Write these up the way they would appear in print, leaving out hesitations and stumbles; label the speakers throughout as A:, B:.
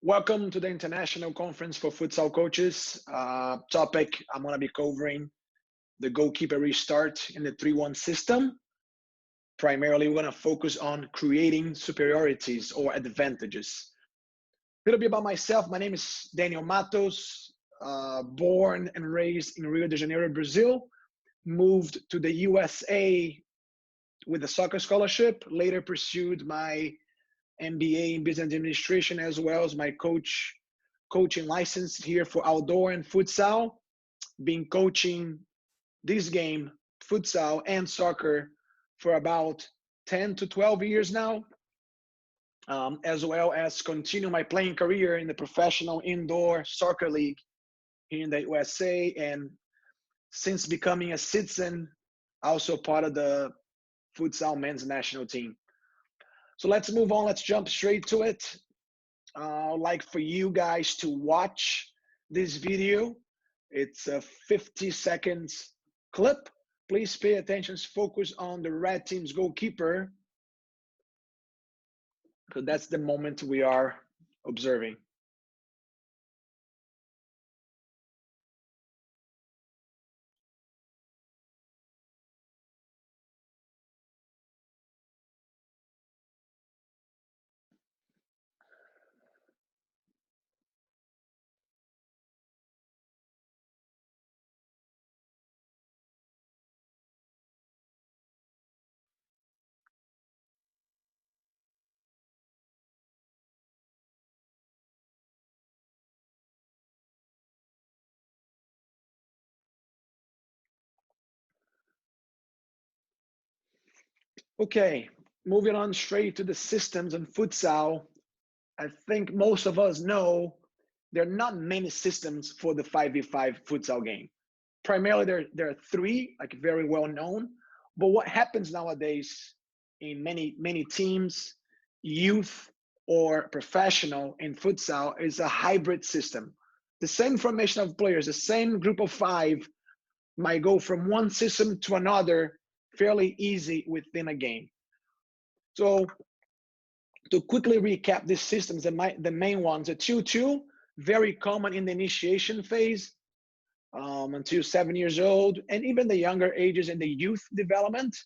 A: Welcome to the International Conference for Futsal Coaches. Topic, I'm going to be covering the goalkeeper restart in the 3-1 system. Primarily, we're going to focus on creating superiorities or advantages. A little bit about myself. My name is Daniel Mattos, born and raised in Rio de Janeiro, Brazil. Moved to the USA with a soccer scholarship, later pursued my MBA in business administration, as well as my coaching license here for outdoor and futsal. Been coaching this game, futsal and soccer, for about 10 to 12 years now, as well as continue my playing career in the professional indoor soccer league here in the USA. And since becoming a citizen, also part of the futsal men's national team. So let's move on. Let's jump straight to it. I'd like for you guys to watch this video. It's a 50 seconds clip. Please pay attention, focus on the red team's goalkeeper, because that's the moment we are observing. Okay, moving on straight to the systems in futsal. I think most of us know there are not many systems for the 5v5 futsal game. Primarily, there are three, like very well known. But what happens nowadays in many teams, youth or professional in futsal, is a hybrid system. The same formation of players, the same group of five, might go from one system to another fairly easy within a game. So to quickly recap these systems, the main ones are 2-2, very common in the initiation phase until 7 years old, and even the younger ages in the youth development.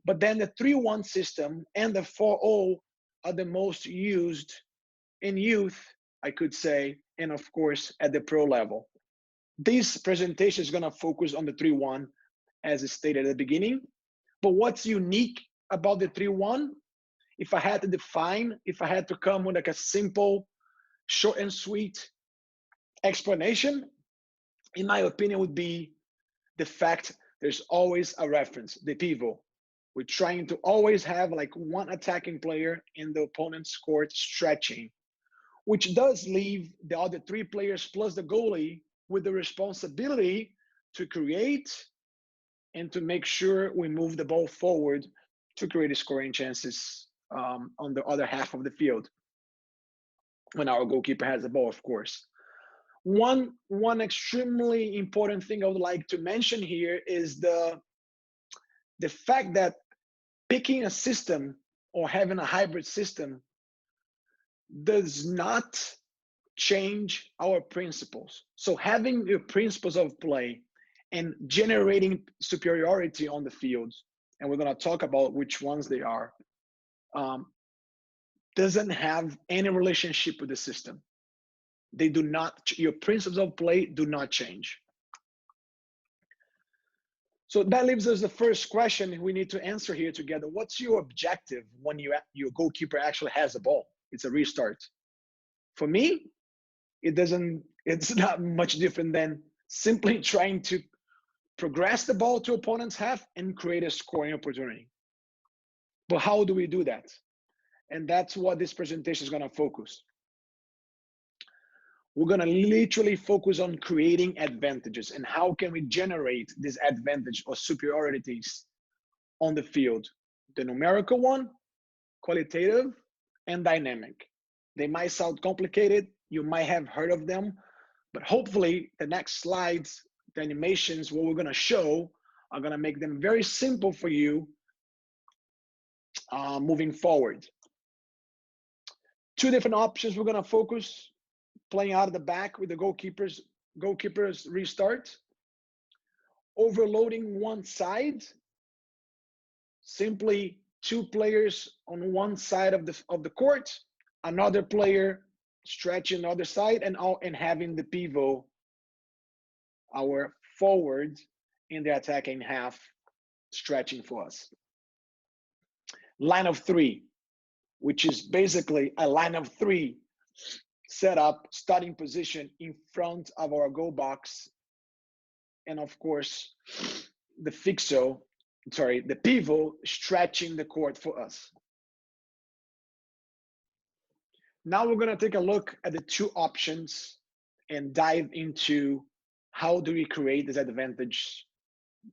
A: But then the 3-1 system and the 4-0 are the most used in youth, I could say, and of course at the pro level. This presentation is going to focus on the 3-1, as stated at the beginning. But what's unique about the 3-1? If I had to define, if I had to come with like a simple, short and sweet explanation, in my opinion, would be the fact there's always a reference, the pivot. We're trying to always have like one attacking player in the opponent's court stretching, which does leave the other three players plus the goalie with the responsibility to create and to make sure we move the ball forward to create scoring chances on the other half of the field when our goalkeeper has the ball, of course. One extremely important thing I would like to mention here is the fact that picking a system or having a hybrid system does not change our principles. So having the principles of play and generating superiority on the field, and we're going to talk about which ones they are, doesn't have any relationship with the system. They do not, your principles of play do not change. So that leaves us the first question we need to answer here together. What's your objective when your goalkeeper actually has the ball? It's a restart. For me, it's not much different than simply trying to progress the ball to opponent's half and create a scoring opportunity. But how do we do that? And that's what this presentation is going to focus. We're going to literally focus on creating advantages and how can we generate this advantage or superiorities on the field. The numerical one, qualitative, and dynamic. They might sound complicated. You might have heard of them, but hopefully the next slides, the animations, what we're going to show are going to make them very simple for you moving forward. Two different options we're gonna focus: playing out of the back with the goalkeepers restart, overloading one side, simply two players on one side of the court, another player stretching the other side, and having the pivot, our forward in the attacking half, stretching for us. Line of three, which is basically a line of three set up, starting position in front of our goal box, and of course the pivot stretching the court for us. Now we're going to take a look at the two options and dive into how do we create this advantage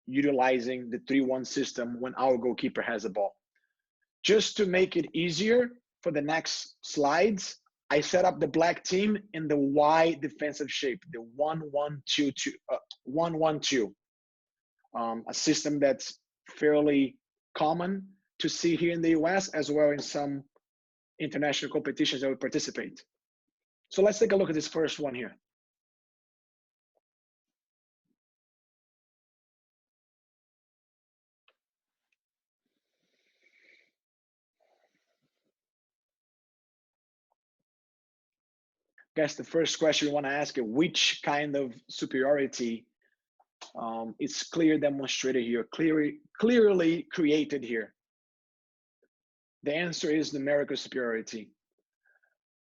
A: utilizing the 3-1 system when our goalkeeper has a ball. Just to make it easier for the next slides, I set up the black team in the Y defensive shape, the 1-1-2, a system that's fairly common to see here in the US, as well in some international competitions that we participate. So let's take a look at this first one here. Guess the first question we want to ask is, which kind of superiority is clearly demonstrated here, clearly created here? The answer is numerical superiority.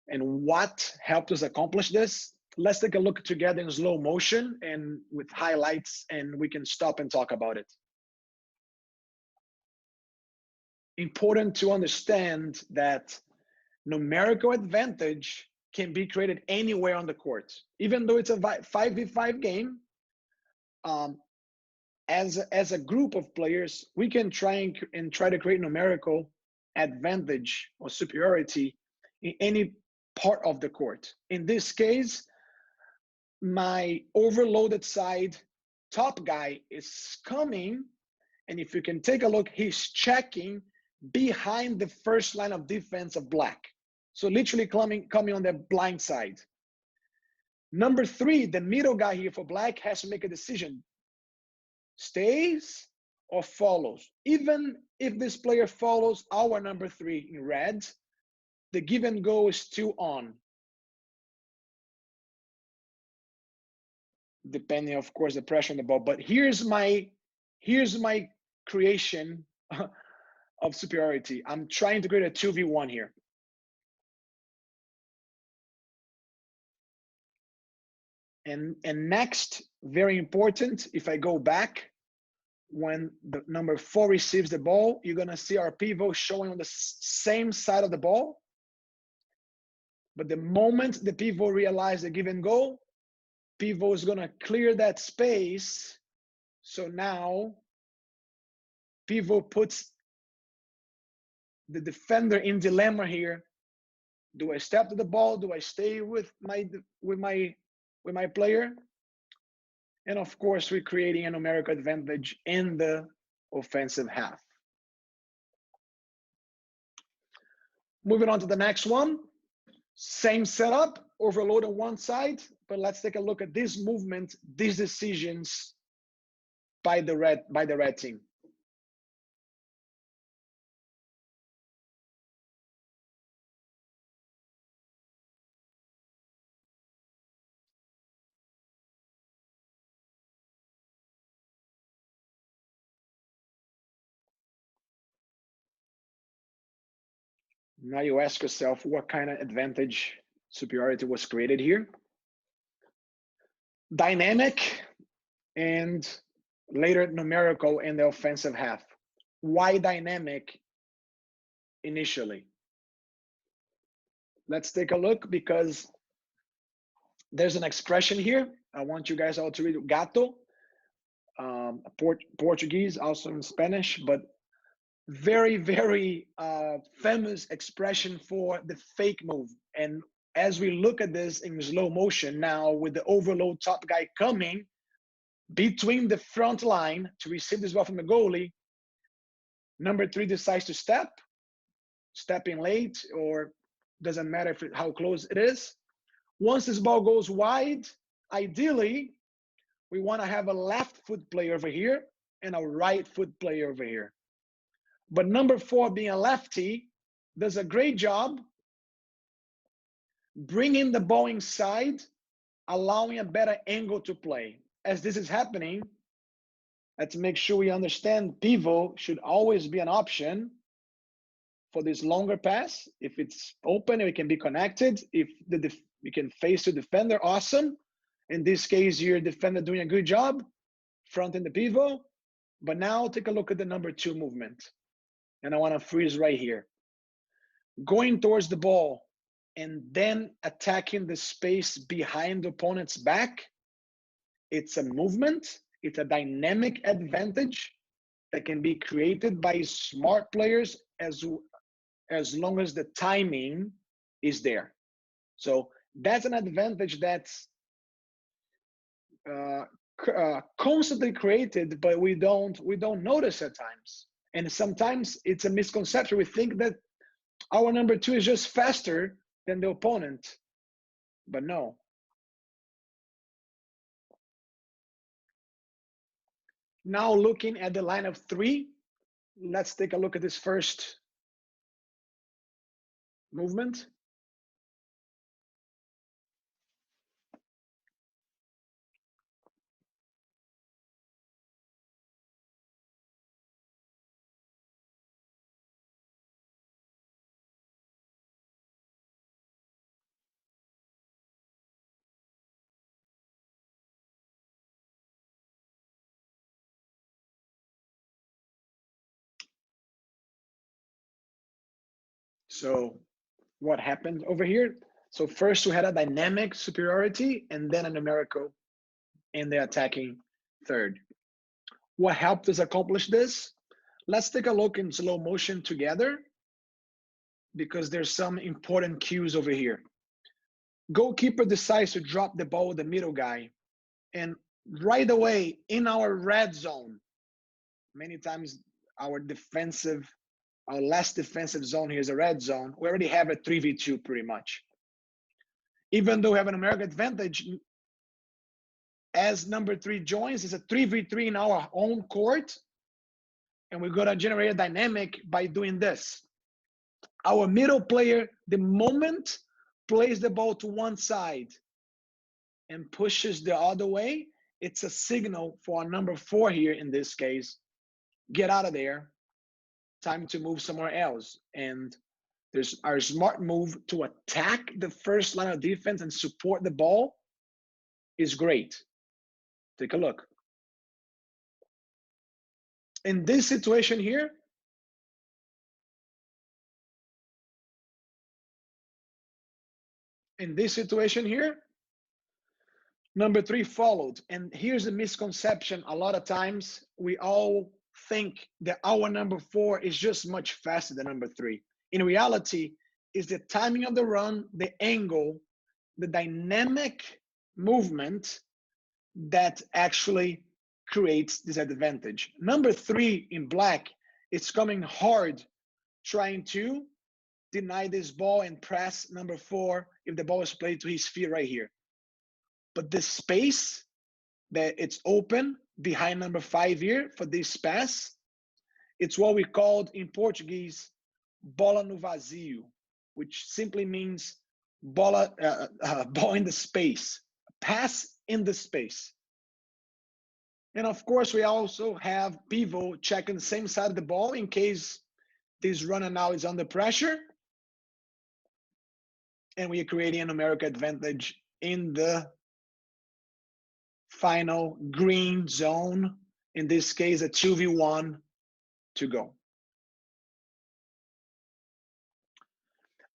A: And what helped us accomplish this? Let's take a look together in slow motion and with highlights, and we can stop and talk about it. Important to understand that numerical advantage can be created anywhere on the court. Even though it's a 5v5 game, as a group of players, we can try to create numerical advantage or superiority in any part of the court. In this case, my overloaded side top guy is coming, and if you can take a look, he's checking behind the first line of defense of black. So literally coming on the blind side. Number 3, the middle guy here for black has to make a decision. Stays or follows. Even if this player follows our number 3 in red, the give and go is still on. Depending, of course, the pressure on the ball. But here's my creation of superiority. I'm trying to create a 2v1 here. And next, very important, if I go back, when the number 4 receives the ball, you're gonna see our pivot showing on the same side of the ball. But the moment the pivot realizes the give and go, pivot is gonna clear that space. So now pivot puts the defender in dilemma here. Do I step to the ball? Do I stay with my player? And of course, we're creating a numerical advantage in the offensive half. Moving on to the next one. Same setup, overload on one side, but let's take a look at this movement, these decisions by the red team. Now you ask yourself, what kind of advantage superiority was created here? Dynamic and later numerical in the offensive half. Why dynamic initially? Let's take a look, because there's an expression here. I want you guys all to read gato, Portuguese, also in Spanish, but very, very famous expression for the fake move. And as we look at this in slow motion now, with the overload top guy coming between the front line to receive this ball from the goalie, number 3 decides to step in late or Doesn't matter how close it is. Once this ball goes wide, ideally, we want to have a left foot player over here and a right foot player over here. But number 4, being a lefty, does a great job bringing the ball inside, allowing a better angle to play. As this is happening, let's make sure we understand pivot should always be an option for this longer pass. If it's open, it can be connected. If we can face the defender, awesome. In this case, your defender doing a good job, fronting the pivot. But now take a look at the number 2 movement. And I want to freeze right here. Going towards the ball and then attacking the space behind the opponent's back. It's a movement. It's a dynamic advantage that can be created by smart players as long as the timing is there. So that's an advantage that's constantly created, but we don't notice at times. And sometimes it's a misconception. We think that our number 2 is just faster than the opponent, but no. Now looking at the line of 3, let's take a look at this first movement. So what happened over here? So first we had a dynamic superiority and then a numerical in the attacking third. What helped us accomplish this? Let's take a look in slow motion together because there's some important cues over here. Goalkeeper decides to drop the ball with the middle guy, and right away in our red zone, many times our less defensive zone here is a red zone. We already have a 3v2 pretty much. Even though we have an numerical advantage, as number 3 joins, it's a 3v3 in our own court, and we're gonna generate a dynamic by doing this. Our middle player, the moment plays the ball to one side and pushes the other way, it's a signal for our number 4 here in this case, get out of there, time to move somewhere else. And there's our smart move to attack the first line of defense and support the ball is great. Take a look. In this situation here, number 3 followed. And here's a misconception. A lot of times we all think that our number 4 is just much faster than number 3. In reality, it's the timing of the run, the angle, the dynamic movement that actually creates this advantage. Number 3 in black, it's coming hard, trying to deny this ball and press number 4 if the ball is played to his feet right here. But the space that it's open behind number 5 here for this pass, it's what we called in Portuguese bola no vazio, which simply means ball in the space, pass in the space. And of course, we also have pivot checking the same side of the ball in case this runner now is under pressure. And we are creating a numerical advantage in the final green zone. In this case, a 2v1 to go.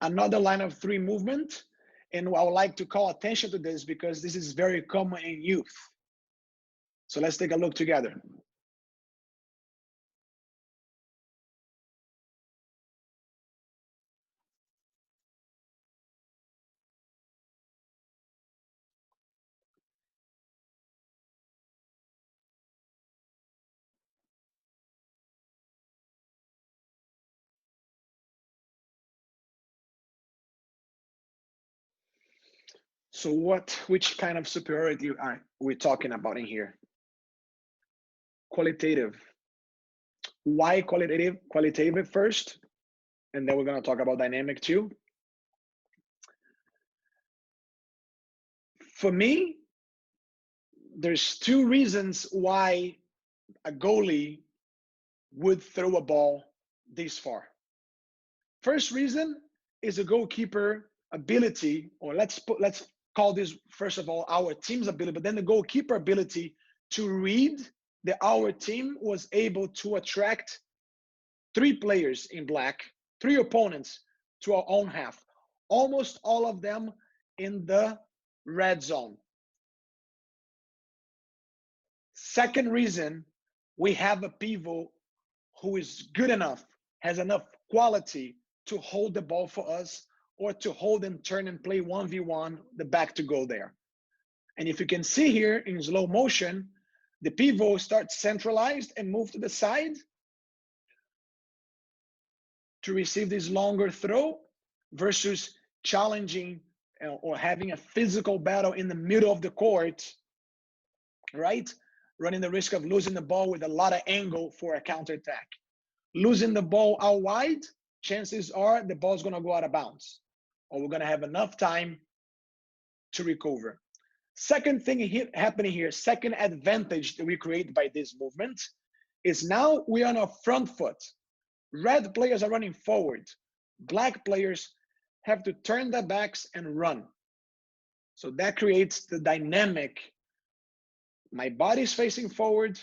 A: Another line of 3 movement, and I would like to call attention to this because this is very common in youth. So let's take a look together. So which kind of superiority are we talking about in here? Qualitative. Why qualitative? Qualitative first, and then we're going to talk about dynamic too. For me, there's two reasons why a goalie would throw a ball this far. First reason is a goalkeeper ability, or let's call this first of all our team's ability, but then the goalkeeper ability to read that our team was able to attract 3 players in black, 3 opponents to our own half, almost all of them in the red zone. Second reason, we have a pivot who is good enough, has enough quality to hold the ball for us, or to hold and turn and play 1v1, the back to go there. And if you can see here in slow motion, the pivot starts centralized and move to the side to receive this longer throw versus challenging or having a physical battle in the middle of the court, right? Running the risk of losing the ball with a lot of angle for a counterattack. Losing the ball out wide, chances are the ball's going to go out of bounds, or we're going to have enough time to recover. Second thing happening here, second advantage that we create by this movement is now we are on our front foot. Red players are running forward. Black players have to turn their backs and run. So that creates the dynamic. My body's facing forward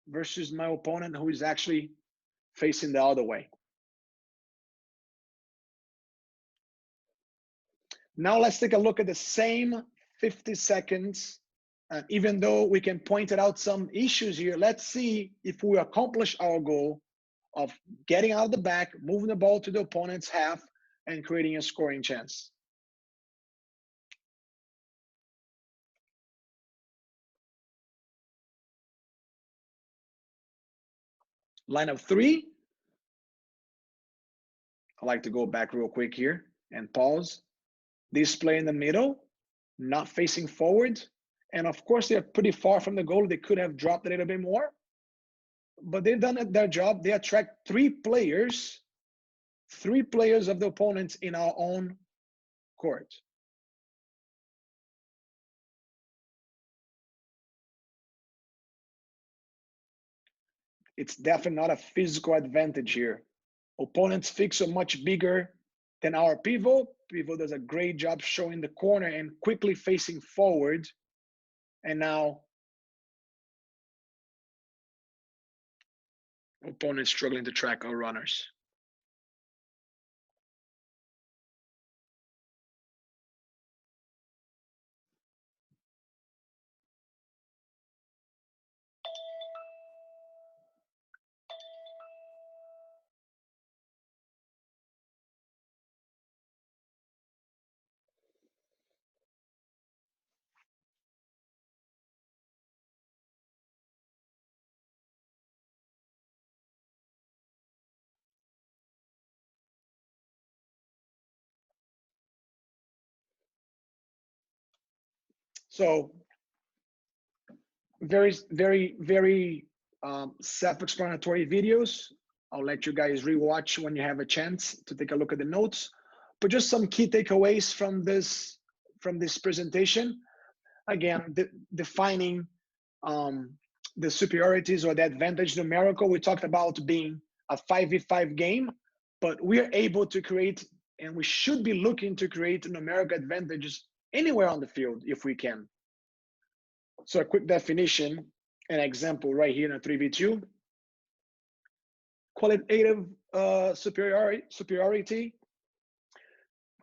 A: versus my opponent who is actually facing the other way. Now let's take a look at the same 50 seconds. Even though we can point out some issues here, let's see if we accomplish our goal of getting out of the back, moving the ball to the opponent's half, and creating a scoring chance. Line of 3. I like to go back real quick here and pause. This play in the middle, not facing forward. And of course, they're pretty far from the goal. They could have dropped a little bit more. But they've done their job. They attract 3 players of the opponents in our own court. It's definitely not a physical advantage here. Opponents' fix are much bigger than our pivot. Pivot does a great job showing the corner and quickly facing forward. And now opponents struggling to track our runners. So very self-explanatory videos. I'll let you guys rewatch when you have a chance to take a look at the notes. But just some key takeaways from this presentation. Again, defining the superiorities or the advantage numerical. We talked about being a 5v5 game, but we are able to create, and we should be looking to create numerical advantages anywhere on the field if we can. So a quick definition, an example right here in a 3v2. Qualitative superiority.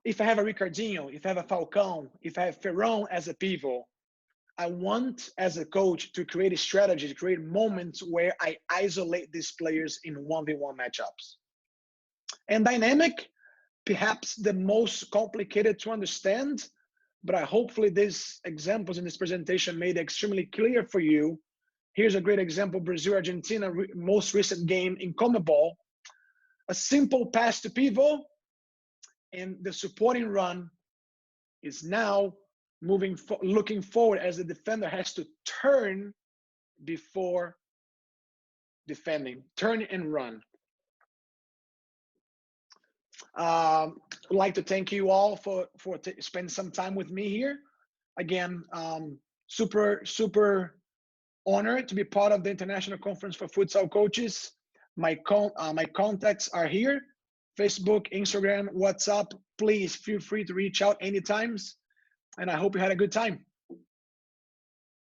A: If I have a Ricardinho, if I have a Falcão, if I have Ferron as a pivot, I want, as a coach, to create a strategy, to create moments where I isolate these players in 1v1 matchups. And dynamic, perhaps the most complicated to understand, but hopefully these examples in this presentation made it extremely clear for you. Here's a great example, Brazil-Argentina, most recent game in CONMEBOL. A simple pass to pivot, and the supporting run is now looking forward, as the defender has to turn before defending, turn and run. I'd like to thank you all for spending some time with me here. Again, super honored to be part of the International Conference for Futsal Coaches. My contacts are here: Facebook, Instagram, WhatsApp. Please feel free to reach out anytime, and I hope you had a good time.